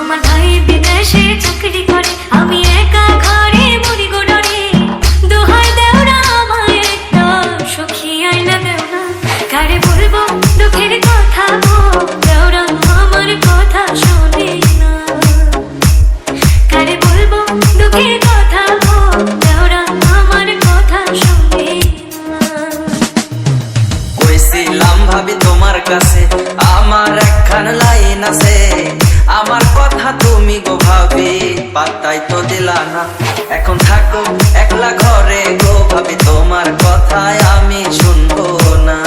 আমার ভাই বিদেশে চাকরি করে, আমি একা ঘরে মরি গো ডরে। দোহাই দেওরা আমায় একটা সখী আইনা দেও না, কারে বলবো দুঃখের কথা গো, দেওরা আমার কথা শোনে না। কারে বলবো দুঃখের কথা গো, দেওরা আমার কথা শোনে না। কইছিলাম ভাবি তোমার কাছে আমার একখান লাইন আছে, আমার কথা তুমি গো ভাবি পাত্তাই তো দিলা না। এখন থাকো একলা ঘরে গো ভাবি, তোমার কথায় আমি শুনবো না।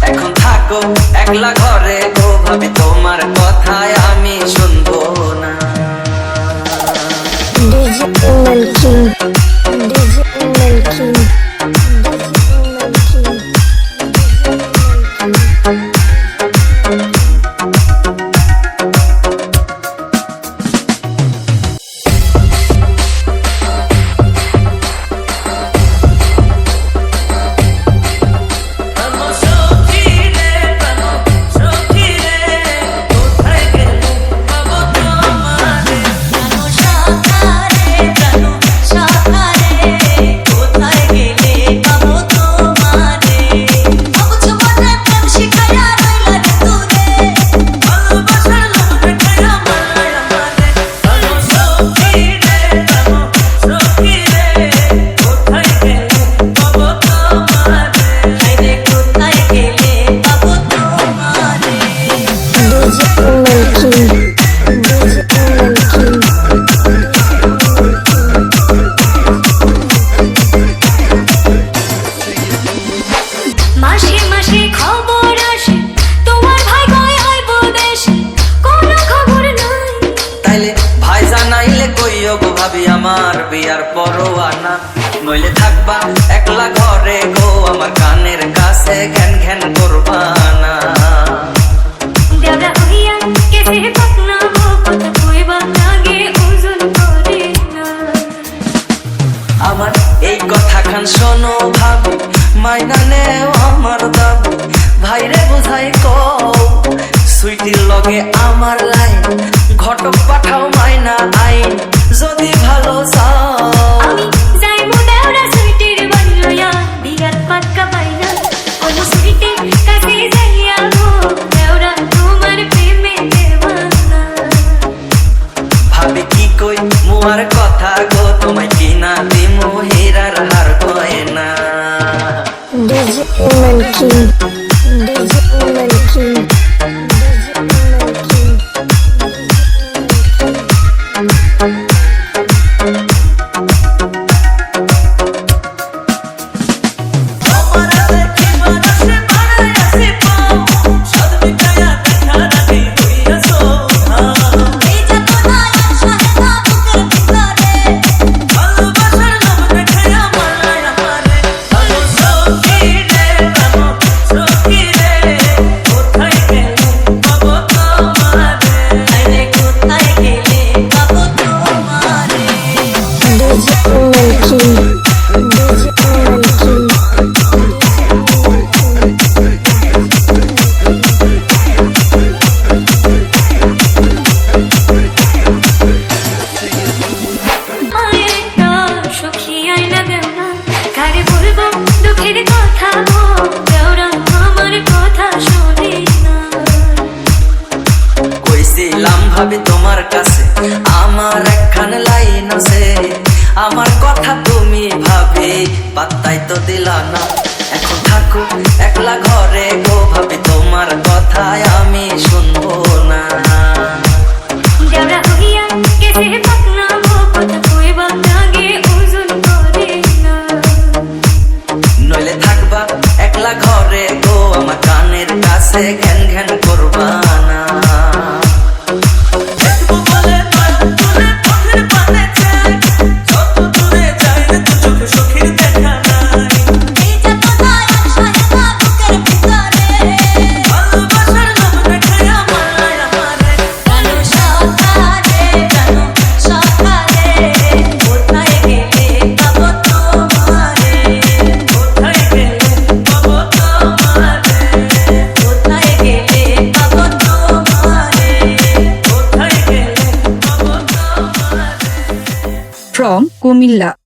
এখন থাকো একলা ঘরে গো ভাবি, তোমার কথায় আমি শুনবো না। মাসে মাসে খবর আসে তোমার ভাই কই হয় বিদেশে, কোনো খবর নাই। তাইলে ভাই জানাইলে কইও গো ভাবি আমার বিয়ার পরোয়ানা, নইলে থাকবা একলা ঘরে গো আমার কানের কাছে ঘ্যান ঘ্যান করবা না। দেওরা হইয়া কেসে পাকনা গো, কথা কইবা লাগে ওজন করে না। আমার এই কথা খান শোনো ভাবি, মাইনা নেও আমার দাবি, ভাইরে বুঝাই কও সুইটির লগে আমার লাইন, ঘটক পাঠাও মাইনা আইন যদি ভালো চাও। আমি যাইবো দেওরা সুইটির বাড়ি লইয়া, বিরাট পাক্কা পাইনা কোন সুইটির কাছে যাইয়া গো, দেওরা তোমার প্রেমে দেওয়ানা। ভাবি কি কই মুয়ার কথা গো, তোমায় কিনা দিমু হীরার হার গয়না। ভাবি তোমার কাছে আমার একখান লাইন আছে, আমার কথা তুমি ভাবি পাত্তাই তো দিলা না। এখন থাকো একলা ঘরে গো ভাবি, তোমার কথায় আমি শুনবো না। নইলে থাকবা একলা ঘরে গো আমার কানের কাছে ঘ্যান ঘ্যান করবা না। from Kumilla.